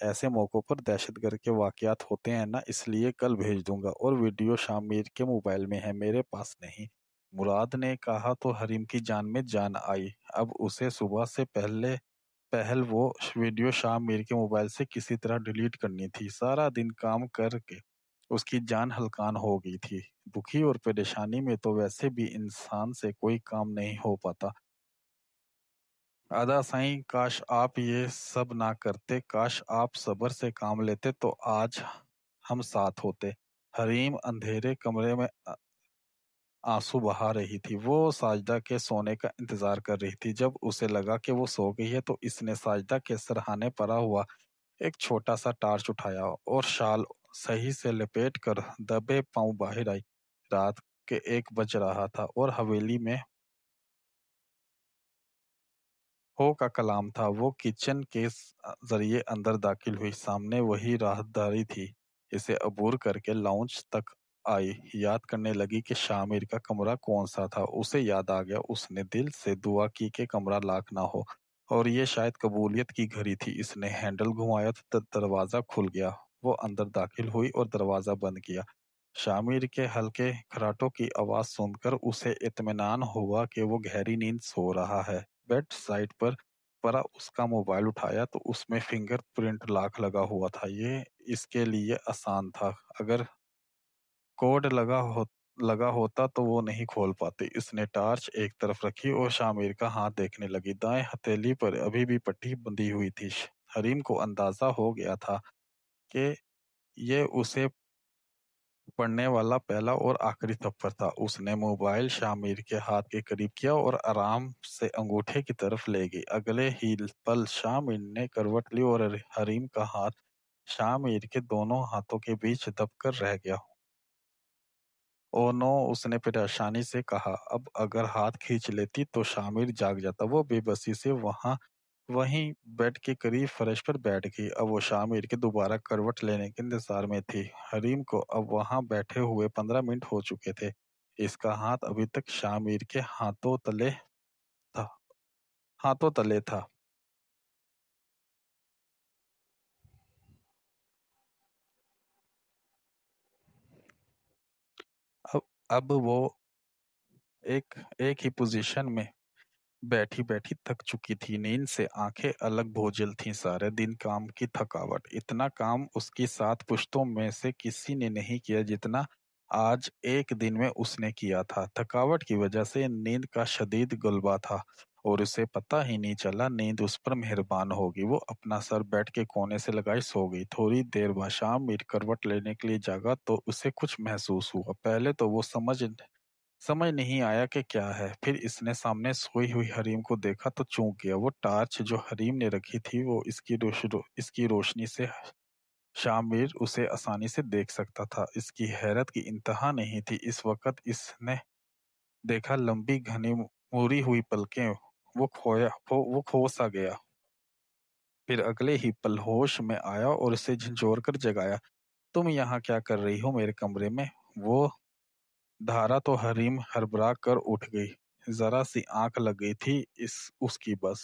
ایسے موقعوں پر دہشت گرد کے واقعات ہوتے ہیں نا، اس لیے کل بھیج دوں گا، اور ویڈیو شام میر کے موبائل میں ہے، میرے پاس نہیں۔ مراد نے کہا تو حریم کی جان میں جان آئی۔ اب اسے صبح سے پہل وہ ویڈیو شام میر کے موبائل سے کسی طرح ڈیلیٹ کرنی تھی۔ سارا دن کام کر کے اس کی جان ہلکان ہو گئی تھی۔ دکھی اور پریشانی میں تو ویسے بھی انسان سے کوئی کام نہیں ہو پاتا۔ ادا سائیں، کاش آپ یہ سب نہ کرتے، کاش آپ صبر سے کام لیتے تو آج ہم ساتھ ہوتے۔ حریم اندھیرے کمرے میں آنسو بہا رہی تھی۔ وہ ساجدہ کے سونے کا انتظار کر رہی تھی۔ جب اسے لگا کہ وہ سو گئی ہے تو اس نے ساجدہ کے سرہانے پڑا ہوا ایک چھوٹا سا ٹارچ اٹھایا اور شال صحیح سے لپیٹ کر دبے پاؤں باہر آئی۔ رات کے 1 بج رہا تھا اور حویلی میں ہو کا کلام تھا۔ وہ کچن کے ذریعے اندر داخل ہوئی۔ سامنے وہی راہداری تھی۔ اسے عبور کر کے لاؤنج تک آئی۔ یاد کرنے لگی کہ شامر کا کمرہ کون سا تھا۔ اسے یاد آ گیا۔ اس نے دل سے دعا کی کہ کمرہ لاک نہ ہو، اور یہ شاید قبولیت کی گھڑی تھی۔ اس نے ہینڈل گھمایا تو دروازہ کھل گیا۔ وہ اندر داخل ہوئی اور دروازہ بند کیا۔ شامر کے ہلکے کھراٹوں کی آواز سن کر اسے اطمینان ہوا کہ وہ گہری نیند سو رہا ہے۔ بیڈ سائڈ پر پرا اس کا موبائل اٹھایا تو اس میں فنگر پرنٹ لاک لگا ہوا تھا۔ یہ اس کے لیے آسان تھا۔ اگر کوڈ لگا ہوتا تو وہ نہیں کھول پاتی۔ اس نے ٹارچ ایک طرف رکھی اور شامر کا ہاتھ دیکھنے لگی۔ دائیں ہتھیلی پر ابھی بھی پٹی بندھی ہوئی تھی۔ حریم کو اندازہ ہو گیا تھا کہ یہ اسے پڑھنے والا پہلا اور آخری تھپڑ تھا۔ اس نے موبائل شامر کے ہاتھ کے قریب کیا اور آرام سے انگوٹھے کی طرف لے گئی۔ اگلے ہی پل شامر نے کروٹ لی اور حریم کا ہاتھ شامر کے دونوں ہاتھوں کے بیچ دب کر رہ گیا۔ او نو، اس نے پریشانی سے کہا۔ اب اگر ہاتھ کھینچ لیتی تو شامر جاگ جاتا۔ وہ بے بسی سے وہیں بیڈ کے قریب فرش پر بیٹھ گئی۔ اب وہ شامر کے دوبارہ کروٹ لینے کے انتظار میں تھی۔ حریم کو اب وہاں بیٹھے ہوئے 15 منٹ ہو چکے تھے۔ اس کا ہاتھ ابھی تک شامر کے ہاتھوں تلے تھا۔ اب وہ ایک ہی پوزیشن میں بیٹھی بیٹھی تھک چکی تھی۔ نیند سے آنکھیں الگ بوجھل تھیں۔ سارے دن کام کی تھکاوٹ، اتنا کام اس کی 7 پشتوں میں سے کسی نے نہیں کیا جتنا آج ایک دن میں اس نے کیا تھا۔ تھکاوٹ کی وجہ سے نیند کا شدید غلبہ تھا اور اسے پتہ ہی نہیں چلا نیند اس پر مہربان ہوگی۔ وہ اپنا سر بیڈ کے کونے سے لگائے سو گئی۔ تھوڑی دیر بعد شامر کروٹ لینے کے لیے جاگا تو اسے کچھ محسوس ہوا۔ پہلے تو وہ سمجھ نہیں آیا کہ کیا ہے۔ پھر اس نے سامنے سوئی ہوئی حریم کو دیکھا تو چونک گیا۔ وہ ٹارچ جو حریم نے رکھی تھی، وہ اس کی روشنی سے شامر اسے آسانی سے دیکھ سکتا تھا۔ اس کی حیرت کی انتہا نہیں تھی۔ اس وقت اس نے دیکھا لمبی گھنی موڑی ہوئی پلکیں، وہ کھو سا گیا۔ پھر اگلے ہی پل ہوش میں آیا اور اسے جھنجھوڑ کر جگایا۔ تم یہاں کیا کر رہی ہو میرے کمرے میں؟ وہ دھارا تو حریم ہڑبڑا کر اٹھ گئی۔ ذرا سی آنکھ لگ گئی تھی اس کی بس۔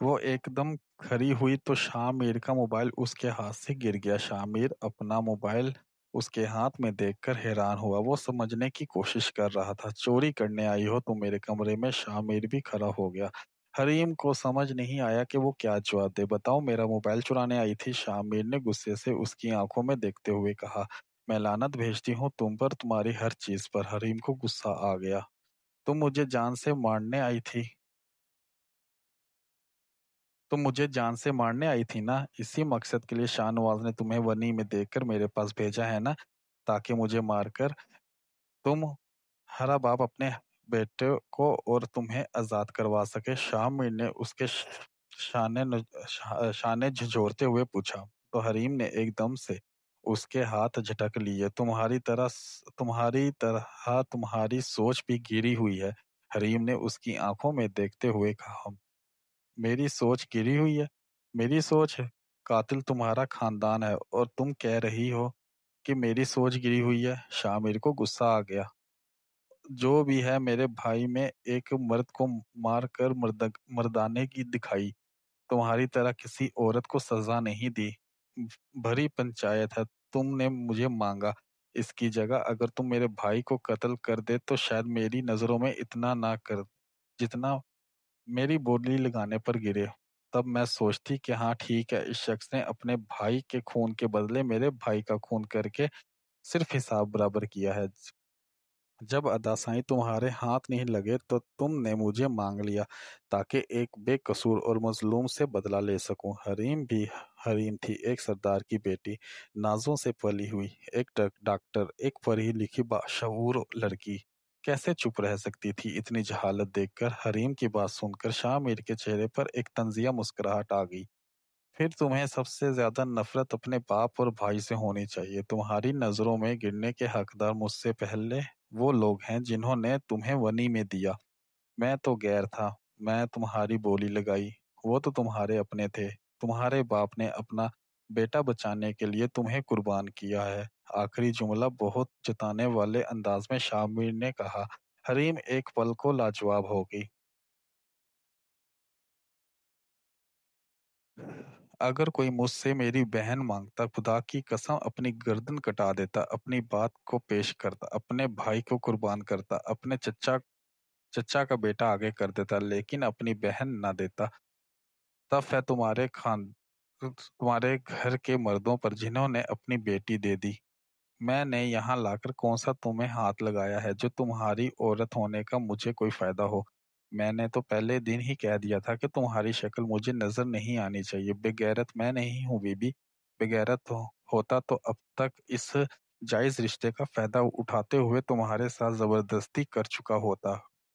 وہ ایک دم کھڑی ہوئی تو شامر کا موبائل اس کے ہاتھ سے گر گیا۔ شامر اپنا موبائل اس کے ہاتھ میں دیکھ کر حیران ہوا۔ وہ سمجھنے کی کوشش کر رہا تھا۔ چوری کرنے آئی ہو تم میرے کمرے میں؟ شامر بھی کھڑا ہو گیا۔ حریم کو سمجھ نہیں آیا کہ وہ کیا جواب دے۔ بتاؤ، میرا موبائل چرانے آئی تھی؟ شامر نے غصے سے اس کی آنکھوں میں دیکھتے ہوئے کہا۔ میں لعنت بھیجتی ہوں تم پر، تمہاری ہر چیز پر۔ حریم کو غصہ آ گیا۔ تم مجھے جان سے مارنے آئی تھی؟ تم مجھے جان سے مارنے آئی تھی نا؟ اسی مقصد کے لیے شاہ نواز نے تمہیں ونی میں دیکھ کر میرے پاس بھیجا ہے نا، تاکہ مجھے مار کر تم ہرا باپ اپنے بیٹے کو اور تمہیں آزاد کروا سکے۔ شاہ میر نے اس کے شاہ نے جھنجھوڑتے ہوئے پوچھا تو حریم نے ایک دم سے اس کے ہاتھ جھٹک لیے۔ تمہاری سوچ بھی گری ہوئی ہے، حریم نے اس کی آنکھوں میں دیکھتے ہوئے کہا۔ میری سوچ گری ہوئی ہے؟ میری سوچ ہے؟ قاتل تمہارا خاندان ہے اور تم کہہ رہی ہو کہ میری سوچ گری ہوئی ہے؟ شامر کو غصہ آ گیا۔ جو بھی ہے، میرے بھائی میں ایک مرد کو مار کر مردانے کی دکھائی، تمہاری طرح کسی عورت کو سزا نہیں دی۔ بھری پنچایت ہے، تم نے مجھے مانگا، اس کی جگہ اگر تم میرے بھائی کو قتل کر دے تو شاید میری نظروں میں اتنا نہ کر جتنا میری بولی لگانے پر گرے۔ تب میں سوچتی کہ ہاں ٹھیک ہے، اس شخص نے اپنے بھائی کے خون کے بدلے میرے بھائی کا خون کر کے صرف حساب برابر کیا ہے۔ جب اداسائی تمہارے ہاتھ نہیں لگے تو تم نے مجھے مانگ لیا تاکہ ایک بے قصور اور مظلوم سے بدلہ لے سکوں۔ حریم بھی حریم تھی، ایک سردار کی بیٹی، نازوں سے پلی ہوئی، ایک ڈاکٹر، ایک پڑھی لکھی باشعور لڑکی کیسے چپ رہ سکتی تھی؟ اتنی جہالت دیکھ کر حریم کی بات سن کر شاہ میر کے چہرے پر ایک طنزیہ مسکراہٹ آ گئی۔ پھر تمہیں سب سے زیادہ نفرت اپنے باپ اور بھائی سے ہونی چاہیے۔ تمہاری نظروں میں گرنے کے حقدار مجھ سے پہلے وہ لوگ ہیں جنہوں نے تمہیں ونی میں دیا۔ میں تو غیر تھا، میں تمہاری بولی لگائی، وہ تو تمہارے اپنے تھے۔ تمہارے باپ نے اپنا بیٹا بچانے کے لیے تمہیں قربان کیا ہے۔ آخری جملہ بہت جتانے والے انداز میں شامر نے کہا۔ حریم ایک پل کو لاجواب ہو گئی۔ اگر کوئی مجھ سے میری بہن مانگتا، خدا کی قسم اپنی گردن کٹا دیتا، اپنی بات کو پیش کرتا، اپنے بھائی کو قربان کرتا، اپنے چچا کا بیٹا آگے کر دیتا، لیکن اپنی بہن نہ دیتا۔ تب ہے تمہارے گھر کے مردوں پر جنہوں نے اپنی بیٹی دے دی۔ میں نے یہاں لا کر کون سا تمہیں ہاتھ لگایا ہے جو تمہاری عورت ہونے کا مجھے کوئی فائدہ ہو؟ میں نے تو پہلے دن ہی کہہ دیا تھا کہ تمہاری شکل مجھے نظر نہیں آنی چاہیے۔ بے غیرت میں نہیں ہوں بی بی، بے غیرت ہوتا تو اب تک اس جائز رشتے کا فائدہ اٹھاتے ہوئے تمہارے ساتھ زبردستی کر چکا ہوتا۔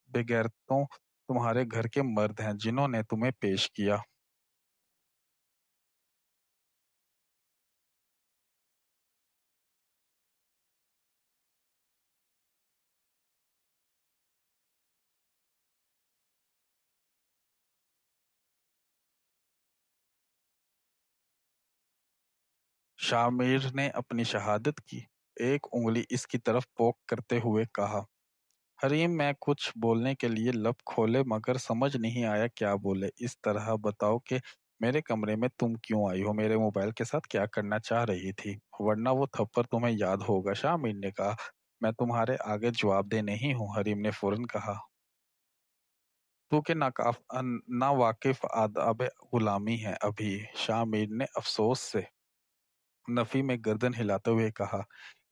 بے غیرتوں تمہارے گھر کے مرد ہیں جنہوں نے تمہیں پیش کیا۔ شامیر نے اپنی شہادت کی ایک انگلی اس کی طرف پوک کرتے ہوئے کہا۔ حریم میں کچھ بولنے کے لیے لب کھولے مگر سمجھ نہیں آیا کیا بولے۔ اس طرح بتاؤ کہ میرے کمرے میں تم کیوں آئی ہو؟ میرے موبائل کے ساتھ کیا کرنا چاہ رہی تھی؟ ورنہ وہ تھپڑ تمہیں یاد ہوگا۔ شامیر نے کہا۔ میں تمہارے آگے جواب دہ نہیں ہوں، حریم نے فوراً کہا۔ تو کہ نا واقف آداب غلامی ہے ابھی، شامیر نے افسوس سے نفی میں گردن ہلاتے ہوئے کہا۔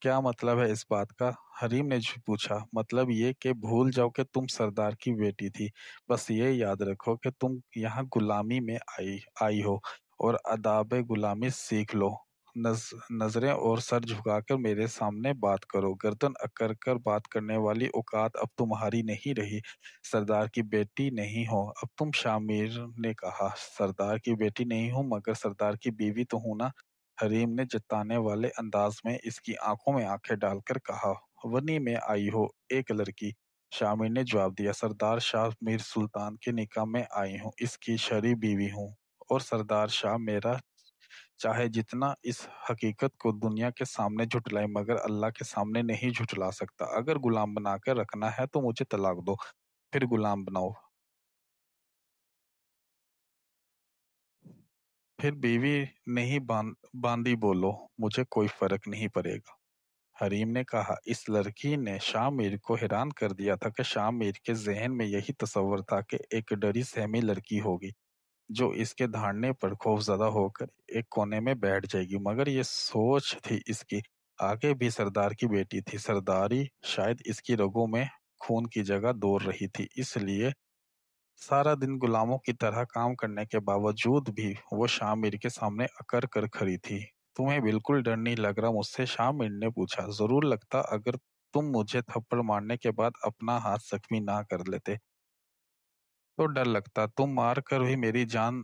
کیا مطلب ہے اس بات کا؟ حریم نے پوچھا۔ مطلب یہ کہ بھول جاؤ کہ تم سردار کی بیٹی تھی، بس یہ یاد رکھو کہ تم یہاں غلامی میں آئی ہو اور آداب غلامی سیکھ لو۔ نظریں اور سر جھکا کر میرے سامنے بات کرو، گردن اکڑ کر بات کرنے والی اوقات اب تمہاری نہیں رہی، سردار کی بیٹی نہیں ہو اب تم۔ شامیر نے کہا۔ سردار کی بیٹی نہیں ہوں مگر سردار کی بیوی تو ہوں نا، حریم نے جتانے والے انداز میں اس کی آنکھوں میں آنکھیں ڈال کر کہا۔ ونی میں آئی ہو ایک لڑکی، شامر نے جواب دیا۔ سردار شاہ میر سلطان کے نکاح میں آئی ہوں، اس کی شرعی بیوی ہوں، اور سردار شاہ میرا چاہے جتنا اس حقیقت کو دنیا کے سامنے جھٹلائے مگر اللہ کے سامنے نہیں جھٹلا سکتا۔ اگر غلام بنا کر رکھنا ہے تو مجھے طلاق دو، پھر غلام بناؤ، پھر بیوی نہیں باندی بولو، مجھے کوئی فرق نہیں پڑے گا، حریم نے کہا۔ اس لڑکی نے شاہ میر کو حیران کر دیا تھا کہ شاہ میر کے ذہن میں یہی تصور تھا کہ ایک ڈری سہمی لڑکی ہوگی جو اس کے دھاڑنے پر خوف زدہ ہو کر ایک کونے میں بیٹھ جائے گی، مگر یہ سوچ تھی اس کی آگے بھی سردار کی بیٹی تھی، سرداری شاید اس کی رگوں میں خون کی جگہ دوڑ رہی تھی، اس لیے سارا دن غلاموں کی طرح کام کرنے کے باوجود بھی وہ شاہ میر کے سامنے اکڑ کر کھڑی تھی۔ تمہیں بالکل ڈر نہیں لگ رہا مجھ سے؟ شاہ میر نے پوچھا۔ ضرور لگتا اگر تم مجھے تھپڑ مارنے کے بعد اپنا ہاتھ زخمی نہ کر لیتے تو ڈر لگتا، تم مار کر بھی میری جان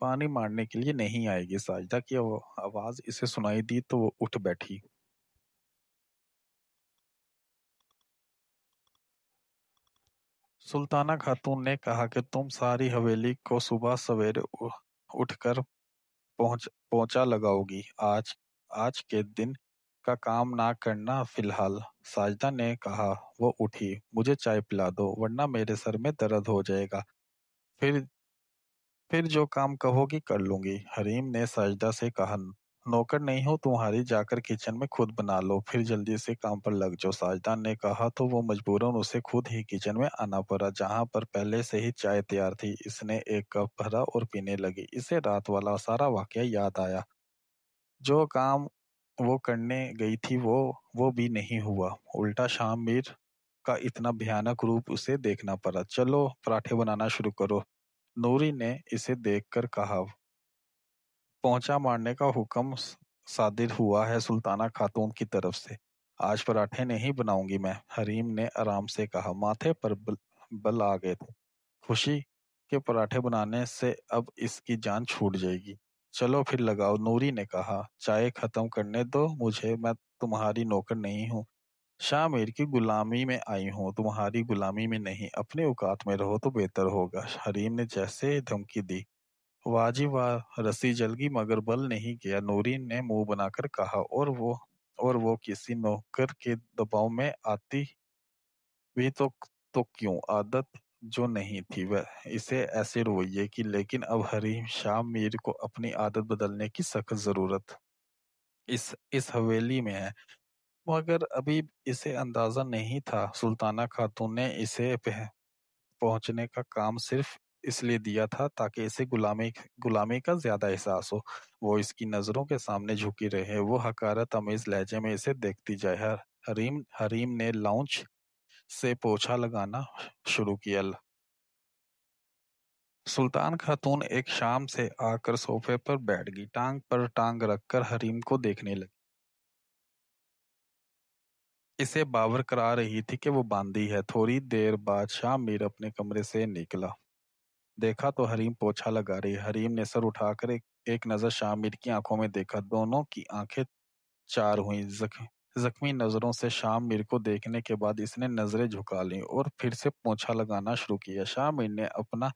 پانی مارنے کے لیے نہیں آئے گی۔ ساجدہ کی آواز اسے سنائی دی تو وہ اٹھ بیٹھی۔ سلطانہ خاتون نے کہا کہ تم ساری حویلی کو صبح سویرے اٹھ کر پونچھا لگاؤ گی۔ آج کے دن کا کام نہ کرنا فی الحال۔ ساجدہ نے کہا۔ وہ اٹھی۔ مجھے چائے پلا دو ورنہ میرے سر میں درد ہو جائے گا۔ پھر جو کام کہو گی کر لوں گی۔ حریم نے ساجدہ سے کہا۔ نوکر نہیں ہوں تمہاری، جا کر کچن میں خود بنا لو، پھر جلدی سے کام پر لگ جاؤ۔ ساجدہ نے کہا تو وہ مجبوراً اسے خود ہی کچن میں آنا پڑا، جہاں پر پہلے سے ہی چائے تیار تھی۔ اس نے ایک کپ بھرا اور پینے لگی۔ اسے رات والا سارا واقعہ یاد آیا۔ جو کام وہ کرنے گئی تھی وہ بھی نہیں ہوا، الٹا شام میر کا اتنا بھیانک روپ اسے دیکھنا پڑا۔ چلو پراٹھے بنانا شروع کرو، نوری نے اسے دیکھ کر کہا۔ پونچھا مارنے کا حکم صادر ہوا ہے سلطانہ خاتون کی طرف سے۔ آج پراٹھے نہیں بناؤں گی میں، حریم نے آرام سے کہا۔ ماتھے پر بل آ گئے تھے، خوشی کے پراٹھے بنانے سے اب اس کی جان چھوٹ جائے گی۔ چلو پھر لگاؤ، نوری نے کہا۔ چائے ختم کرنے دو مجھے، میں تمہاری نوکر نہیں ہوں، شاہ میر کی غلامی میں آئی ہوں، تمہاری غلامی میں نہیں۔ اپنے اوقات میں رہو تو بہتر ہوگا، حریم نے جیسے دھمکی دی۔ واہ جی واہ، رسی جل گئی مگر بل نہیں گیا، نوری نے منہ بنا کر کہا۔ اور وہ کسی نوکر کے دباؤ میں آتی بھی تو کیوں، عادت جو نہیں تھی وہ اسے ایسے رویے کی، لیکن اب حریم شاہ میر کو اپنی عادت بدلنے کی سخت ضرورت اس حویلی میں ہے، مگر ابھی اسے اندازہ نہیں تھا۔ سلطانہ خاتون نے اسے پہنچنے کا کام صرف اس لیے دیا تھا تاکہ اسے غلامی کا زیادہ احساس ہو، وہ اس کی نظروں کے سامنے جھکی رہے، وہ حقارت آمیز لہجے میں اسے دیکھتی جائے۔ حریم نے لاؤنج سے پوچھا لگانا شروع کیا۔ سلطان خاتون ایک شام سے آ کر صوفے پر بیٹھ گئی، ٹانگ پر ٹانگ رکھ کر حریم کو دیکھنے لگی۔ اسے باور کرا رہی تھی کہ وہ باندھی ہے۔ تھوڑی دیر بعد شاہ میر اپنے کمرے سے نکلا، دیکھا تو حریم پوچھا لگا رہی۔ حریم نے سر اٹھا کر ایک نظر شاہ میر کی آنکھوں میں دیکھا، دونوں کی آنکھیں چار ہوئیں۔ زخمی نظروں سے شاہ میر کو دیکھنے کے بعد اس نے نظریں جھکا لیں اور پھر سے پوچھا لگانا شروع کیا۔ شاہ میر نے اپنا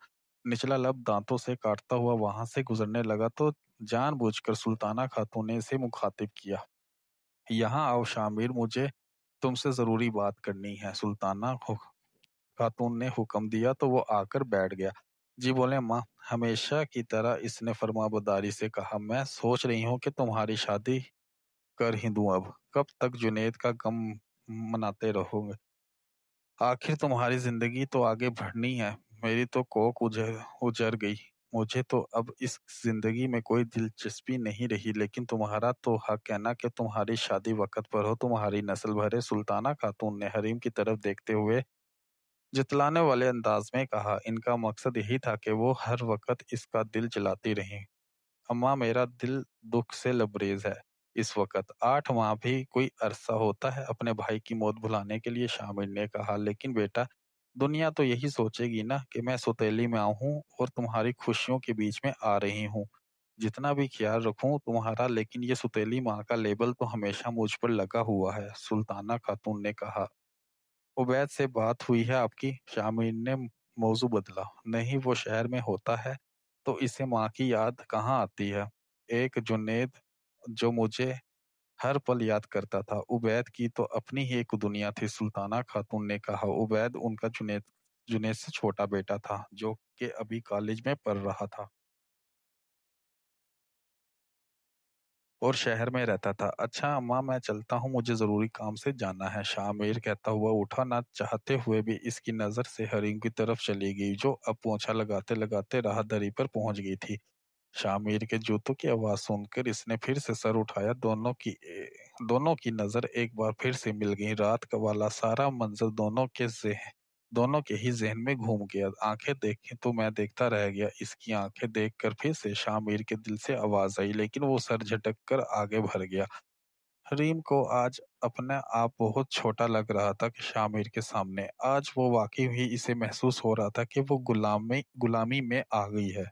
نچلا لب دانتوں سے کاٹتا ہوا وہاں سے گزرنے لگا تو جان بوجھ کر سلطانہ خاتون نے اسے مخاطب کیا۔ یہاں آؤ شاہ میر، مجھے تم سے ضروری بات کرنی ہے۔ سلطانہ خاتون نے حکم دیا تو وہ آ کر بیٹھ گیا۔ جی بولیں ماں، ہمیشہ کی طرح اس نے فرمانبرداری سے کہا۔ میں سوچ رہی ہوں کہ تمہاری شادی کر ہی دوں، اب کب تک جنید کا غم مناتے رہو گے؟ آخر تمہاری زندگی تو آگے بڑھنی ہے، میری تو کوک اجڑ گئی، مجھے تو اب اس زندگی میں کوئی دلچسپی نہیں رہی، لیکن تمہارا تو حق ہے نا کہ تمہاری شادی وقت پر ہو، تمہاری نسل بھرے۔ سلطانہ خاتون نے حریم کی طرف دیکھتے ہوئے جتلانے والے انداز میں کہا۔ ان کا مقصد یہی تھا کہ وہ ہر وقت اس کا دل جلاتی رہیں۔ اماں، میرا دل دکھ سے لبریز ہے اس وقت، 8 ماہ بھی کوئی عرصہ ہوتا ہے اپنے بھائی کی موت بھلانے کے لیے، شاہ میر نے کہا۔ لیکن بیٹا، دنیا تو یہی سوچے گی نا کہ میں سوتیلی میں ہوں اور تمہاری خوشیوں کے بیچ میں آ رہی ہوں، جتنا بھی خیال رکھوں تمہارا، لیکن یہ سوتیلی ماں کا لیبل تو ہمیشہ مجھ پر لگا ہوا ہے۔ سلطانہ خاتون نے کہا۔ عبید سے بات ہوئی ہے آپ کی؟ شاہ میر نے موضوع بدلا۔ نہیں، وہ شہر میں ہوتا ہے تو اسے ماں کی یاد کہاں آتی ہے، ایک جنید جو مجھے ہر پل یاد کرتا تھا۔ عبید کی تو اپنی ہی ایک دنیا تھی، سلطانہ خاتون نے کہا۔ عبید ان کا جنید سے چھوٹا بیٹا تھا جو کہ ابھی کالج میں پڑھ رہا تھا اور شہر میں رہتا تھا۔ اچھا اماں، میں چلتا ہوں، مجھے ضروری کام سے جانا ہے، شاہ میر کہتا ہوا اٹھا، نہ چاہتے ہوئے بھی اس کی نظر سے حریم کی طرف چلی گئی، جو اب پونچھا لگاتے لگاتے راہداری پر پہنچ گئی تھی۔ شاہ میر کے جوتوں کی آواز سن کر اس نے پھر سے سر اٹھایا، دونوں کی نظر ایک بار پھر سے مل گئی۔ رات کا والا سارا منظر دونوں کے ہی ذہن میں گھوم گیا۔ آنکھیں دیکھیں تو میں دیکھتا رہ گیا، اس کی آنکھیں دیکھ کر پھر سے شاہ میر کے دل سے آواز آئی، لیکن وہ سر جھٹک کر آگے بڑھ گیا۔ حریم کو آج اپنا آپ بہت چھوٹا لگ رہا تھا کہ شاہ میر کے سامنے آج وہ واقعی ہی اسے محسوس ہو رہا تھا کہ وہ غلامی میں آ گئی ہے۔